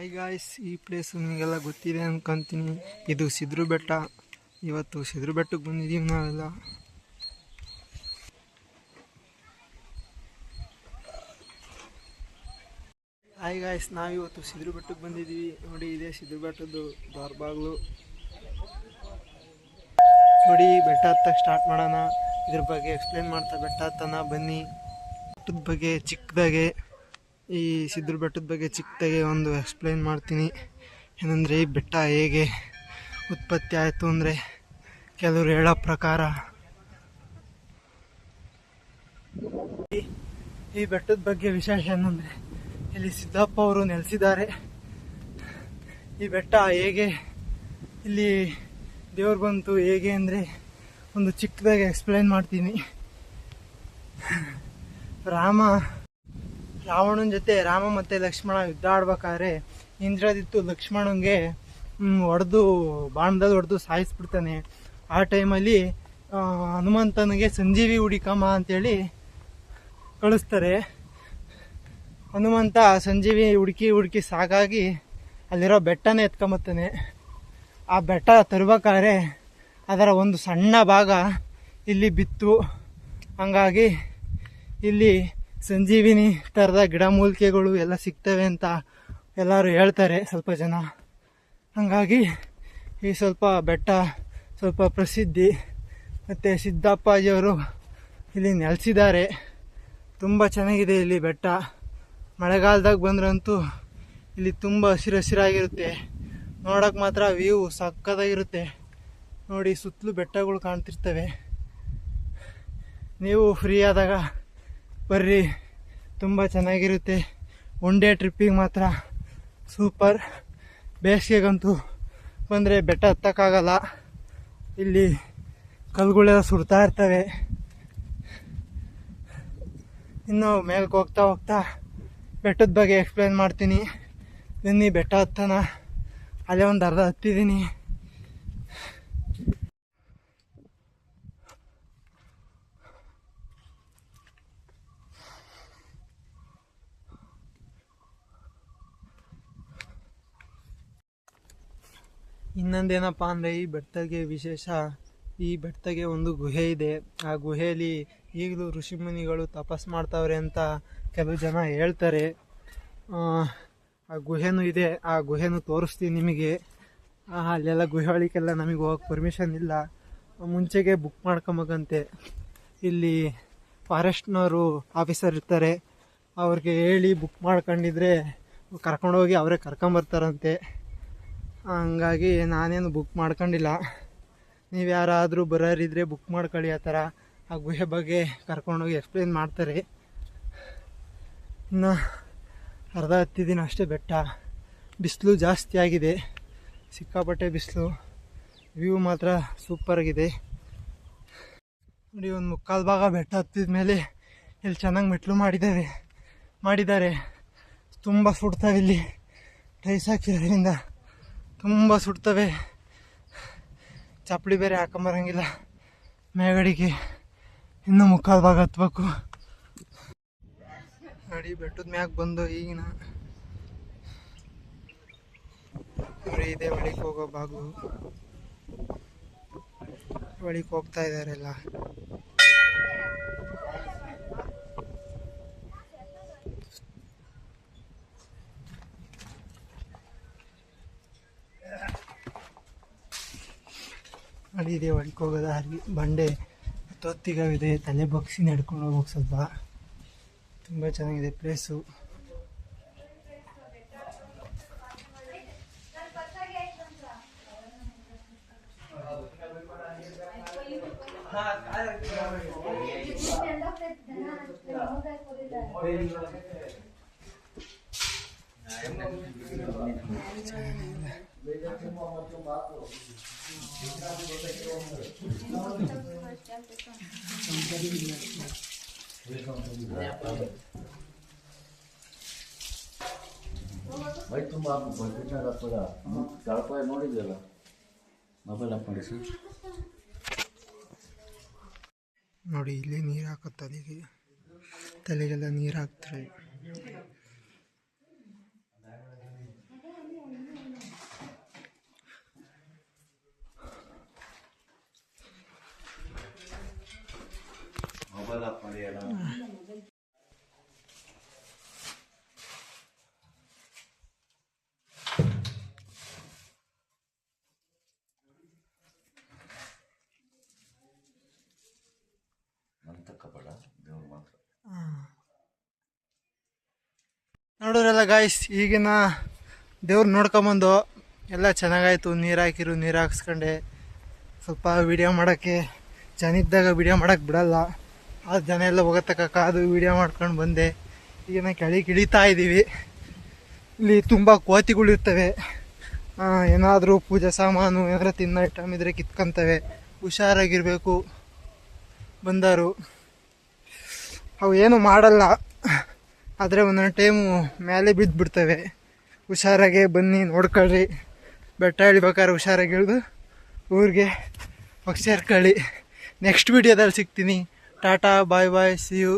Hi guys, ಈ place ನಿಮಗೆಲ್ಲ ಗೊತ್ತಿದೆ ಅನ್ಕೊಂತೀನಿ. ಇದು ಸಿದ್ರು ಬೆಟ್ಟ. ಇವತ್ತು ಸಿದ್ರು ಬೆಟ್ಟಕ್ಕೆ ಬಂದಿದ್ದೀವಿ ನಾವೆಲ್ಲ. ಹಾಯ್ ಗಾಯ್ಸ್, ನಾವಿವತ್ತು ಸಿದ್ರು ಬೆಟ್ಟಕ್ಕೆ ಬಂದಿದ್ದೀವಿ. ನೋಡಿ, ಇದೆ ಸಿದ್ರು ಬೆಟ್ಟದ್ದು ದ್ವಾರಬಾಗ್ಲು. ನೋಡಿ, ಬೆಟ್ಟ ಹತ್ತಕ್ಕೆ ಸ್ಟಾರ್ಟ್ ಮಾಡೋಣ. ಇದ್ರ ಬಗ್ಗೆ ಎಕ್ಸ್ಪ್ಲೇನ್ ಮಾಡ್ತಾ ಬೆಟ್ಟ ಹತ್ತನ ಬನ್ನಿ. ಬೆಟ್ಟದ ಬಗ್ಗೆ ಚಿಕ್ಕದಾಗೆ, ಈ ಸಿದ್ರು ಬೆಟ್ಟದ ಬಗ್ಗೆ ಚಿಕ್ಕದಾಗೆ ಒಂದು ಎಕ್ಸ್ಪ್ಲೇನ್ ಮಾಡ್ತೀನಿ. ಏನಂದರೆ, ಈ ಬೆಟ್ಟ ಹೇಗೆ ಉತ್ಪತ್ತಿ ಆಯಿತು ಅಂದರೆ, ಕೆಲವರು ಹೇಳೋ ಪ್ರಕಾರ ಈ ಬೆಟ್ಟದ ಬಗ್ಗೆ ವಿಶೇಷ ಏನಂದರೆ, ಇಲ್ಲಿ ಸಿದ್ದಪ್ಪ ಅವರು ನೆಲೆಸಿದ್ದಾರೆ. ಈ ಬೆಟ್ಟ ಹೇಗೆ ಇಲ್ಲಿ ದೇವ್ರು ಬಂತು ಹೇಗೆ ಅಂದರೆ, ಒಂದು ಚಿಕ್ಕದಾಗಿ ಎಕ್ಸ್ಪ್ಲೇನ್ ಮಾಡ್ತೀನಿ. ರಾವಣನ ಜೊತೆ ರಾಮ ಮತ್ತು ಲಕ್ಷ್ಮಣ ಯುದ್ಧ ಆಡ್ಬೇಕಾದ್ರೆ ಇಂದ್ರಜಿತ್ತು ಲಕ್ಷ್ಮಣನಿಗೆ ಬಾಣದಲ್ಲಿ ಹೊಡೆದು ಸಾಯಿಸ್ಬಿಡ್ತಾನೆ. ಆ ಟೈಮಲ್ಲಿ ಹನುಮಂತನಿಗೆ ಸಂಜೀವಿ ಹುಡಿಕಮ್ಮ ಅಂತೇಳಿ ಕಳಿಸ್ತಾರೆ. ಹನುಮಂತ ಸಂಜೀವಿ ಹುಡುಕಿ ಸಾಕಾಗಿ ಅಲ್ಲಿರೋ ಬೆಟ್ಟನೇ ಎತ್ಕೊಂಬತ್ತಾನೆ. ಆ ಬೆಟ್ಟ ತರ್ಬೇಕಾದ್ರೆ ಅದರ ಒಂದು ಸಣ್ಣ ಭಾಗ ಇಲ್ಲಿ ಬಿತ್ತು. ಹಂಗಾಗಿ ಇಲ್ಲಿ ಸಂಜೀವಿನಿ ಥರದ ಗಿಡಮೂಲಿಕೆಗಳು ಎಲ್ಲ ಸಿಗ್ತವೆ ಅಂತ ಎಲ್ಲರೂ ಹೇಳ್ತಾರೆ ಸ್ವಲ್ಪ ಜನ. ಹಾಗಾಗಿ ಈ ಬೆಟ್ಟ ಸ್ವಲ್ಪ ಪ್ರಸಿದ್ಧಿ. ಮತ್ತು ಸಿದ್ದಪ್ಪಾಜಿಯವರು ಇಲ್ಲಿ ನೆಲೆಸಿದ್ದಾರೆ. ತುಂಬ ಚೆನ್ನಾಗಿದೆ ಇಲ್ಲಿ ಬೆಟ್ಟ. ಮಳೆಗಾಲದಾಗ ಬಂದ್ರಂತೂ ಇಲ್ಲಿ ತುಂಬ ಹಸಿರಾಗಿರುತ್ತೆ. ನೋಡೋಕೆ ಮಾತ್ರ ವ್ಯೂ ಸಕ್ಕತ್ತಾಗಿರುತ್ತೆ. ನೋಡಿ, ಸುತ್ತಲೂ ಬೆಟ್ಟಗಳು ಕಾಣ್ತಿರ್ತವೆ. ನೀವು ಫ್ರೀ ಆದಾಗ ಬರ್ರಿ, ತುಂಬ ಚೆನ್ನಾಗಿರುತ್ತೆ. ಒನ್ ಡೇ ಟ್ರಿಪ್ಪಿಗೆ ಮಾತ್ರ ಸೂಪರ್. ಬೇಸಿಗೆಗಂತೂ ಬಂದರೆ ಬೆಟ್ಟ ಹತ್ತಕ್ಕಾಗಲ್ಲ. ಇಲ್ಲಿ ಕಲ್ಲುಗಳೆಲ್ಲ ಸುಡ್ತಾ ಇರ್ತವೆ. ಇನ್ನು ಮೇಲಕ್ಕೆ ಹೋಗ್ತಾ ಬೆಟ್ಟದ ಬಗ್ಗೆ ಎಕ್ಸ್ಪ್ಲೇನ್ ಮಾಡ್ತೀನಿ. ಬನ್ನಿ, ಬೆಟ್ಟ ಹತ್ತನ. ಅಲ್ಲೇ ಒಂದು ಅರ್ಧ ಹತ್ತಿದ್ದೀನಿ. ಇನ್ನೊಂದೇನಪ್ಪ ಅಂದರೆ, ಈ ಬೆಟ್ಟಗೆ ವಿಶೇಷ, ಈ ಬೆಟ್ಟಗೆ ಒಂದು ಗುಹೆ ಇದೆ. ಆ ಗುಹೆಯಲ್ಲಿ ಈಗಲೂ ಋಷಿಮುನಿಗಳು ತಪಸ್ ಮಾಡ್ತಾವ್ರೆ ಅಂತ ಕೆಲವು ಜನ ಹೇಳ್ತಾರೆ. ಆ ಗುಹೆನೂ ಇದೆ. ಆ ಗುಹೆನೂ ತೋರಿಸ್ತೀನಿ ನಿಮಗೆ. ಅಲ್ಲೆಲ್ಲ ಗುಹೆ ಒಳಗೆಲ್ಲ ನಮಗೆ ಹೋಗಕ್ಕೆ ಪರ್ಮಿಷನ್ ಇಲ್ಲ. ಮುಂಚೆಗೆ ಬುಕ್ ಮಾಡ್ಕೊಬೇಕಂತೆ. ಇಲ್ಲಿ ಫಾರೆಸ್ಟ್ನವರು ಆಫೀಸರ್ ಇರ್ತಾರೆ, ಅವ್ರಿಗೆ ಹೇಳಿ ಬುಕ್ ಮಾಡ್ಕೊಂಡಿದ್ರೆ ಕರ್ಕೊಂಡೋಗಿ ಅವರೇ ಕರ್ಕೊಂಬರ್ತಾರಂತೆ. ಹಂಗಾಗಿ ನಾನೇನು ಬುಕ್ ಮಾಡ್ಕೊಂಡಿಲ್ಲ. ನೀವು ಯಾರಾದರೂ ಬರೋರಿದ್ರೆ ಬುಕ್ ಮಾಡ್ಕೊಳ್ಳಿ. ಆ ಥರ ಆ ಗುಹೆ ಬಗ್ಗೆ ಕರ್ಕೊಂಡೋಗಿ ಎಕ್ಸ್ಪ್ಲೇನ್ ಮಾಡ್ತಾರೆ. ಇನ್ನು ಅರ್ಧ ಹತ್ತಿದ್ದೀನಿ ಅಷ್ಟೇ ಬೆಟ್ಟ. ಬಿಸಿಲು ಜಾಸ್ತಿ ಆಗಿದೆ, ಸಿಕ್ಕಾಪಟ್ಟೆ ಬಿಸಿಲು. ವ್ಯೂ ಮಾತ್ರ ಸೂಪರಾಗಿದೆ. ನೋಡಿ, ಒಂದು ಮುಕ್ಕಾಲು ಭಾಗ ಬೆಟ್ಟ ಹತ್ತಿದ ಮೇಲೆ ಇಲ್ಲಿ ಚೆನ್ನಾಗಿ ಮೆಟ್ಲು ಮಾಡಿದ್ದಾರೆ. ತುಂಬ ಸುಡ್ತವೆ ಇಲ್ಲಿ. ಟೈಸ್ ಹಾಕಿರೋದ್ರಿಂದ ತುಂಬ ಸುಡ್ತವೆ. ಚಪ್ಪಲಿ ಬೇರೆ ಹಾಕೊಂಬರಂಗಿಲ್ಲ ಮೇಗಡಿಗೆ. ಇನ್ನೂ ಮುಕ್ಕಾಲು ಭಾಗ ಹತ್ಬೇಕು. ನೋಡಿ, ಬೆಟ್ಟದ ಮ್ಯಾಗ ಬಂದು ಈಗಿನ ನೋಡಿ, ಇದೆ ಒಳಗೆ ಹೋಗೋ ಬಾಗಿಲು. ಒಳಗೆ ಹೋಗ್ತಾ ಇದ್ದಾರೆಲ್ಲ. ನೋಡಿ, ಇದೆ ಒಳಗೆ ಹೋಗೋ ದಾರಿ. ಬಂಡೆ ತೊತ್ತಿಗಳಿದೆ. ತಲೆ ಬಗ್ಸಿ ನಡ್ಕೊಂಡು ಹೋಗೋಕೆ ಸ್ವಲ್ಪ ತುಂಬ ಚೆನ್ನಾಗಿದೆ ಪ್ಲೇಸು. ನೋಡಿದ್ವಲ್ಲ ಮೊಬೈಲ್ ಆಫ್ ಮಾಡಿ ಸರ್. ನೋಡಿ, ಇಲ್ಲಿ ನೀರು ಹಾಕೋ ತಲೆಗೆಲ್ಲ ನೀರು ಹಾಕ್ತಾರೆ. ಸಕ್ಕಬೇಡ ದೇವ್ರು ಮಾತ್ರ. ನೋಡೋರಲ್ಲ ಗಾಯ್ಸ್, ಈಗಿನ ದೇವ್ರು ನೋಡ್ಕೊಂಬಂದು ಎಲ್ಲ ಚೆನ್ನಾಗಾಯ್ತು. ನೀರು ಹಾಕಿರು, ನೀರು ಹಾಕ್ಸ್ಕೊಂಡೆ. ಸ್ವಲ್ಪ ವಿಡಿಯೋ ಮಾಡೋಕ್ಕೆ ಜನ ಇದ್ದಾಗ ವಿಡಿಯೋ ಮಾಡೋಕ್ಕೆ ಬಿಡಲ್ಲ. ಆ ಜನ ಎಲ್ಲ ಹೋಗತಕ್ಕ ಕಾದು ವಿಡಿಯೋ ಮಾಡ್ಕೊಂಡು ಬಂದೆ. ಈಗಿನ ಕೆಳಗೆ ಇಳಿತಾ ಇದ್ದೀವಿ. ಇಲ್ಲಿ ತುಂಬ ಕೋತಿಗಳಿರ್ತವೆ. ಏನಾದರೂ ಪೂಜೆ ಸಾಮಾನು ಏನಾದ್ರು ತಿನ್ನೋ ಐಟಮ್ ಇದ್ದರೆ ಕಿತ್ಕೊಂತವೆ. ಹುಷಾರಾಗಿರಬೇಕು ಬಂದರು. ಅವು ಏನು ಮಾಡಲ್ಲ, ಆದರೆ ಒಂದೊಂದು ಟೈಮು ಮೇಲೆ ಬಿದ್ದುಬಿಡ್ತವೆ. ಹುಷಾರಾಗೆ ಬನ್ನಿ, ನೋಡ್ಕೊಳ್ರಿ. ಬೆಟ್ಟ ಇಳಿಬೇಕಾದ್ರೆ ಹುಷಾರಾಗಿ ಇಳಿದು ಊರಿಗೆ ಹೋಗಿ ಸೇರ್ಕೊಳ್ಳಿ. ನೆಕ್ಸ್ಟ್ ವಿಡಿಯೋದಲ್ಲಿ ಸಿಗ್ತೀನಿ. ಟಾಟಾ, ಬಾಯ್ ಬಾಯ್, ಸಿ ಯು.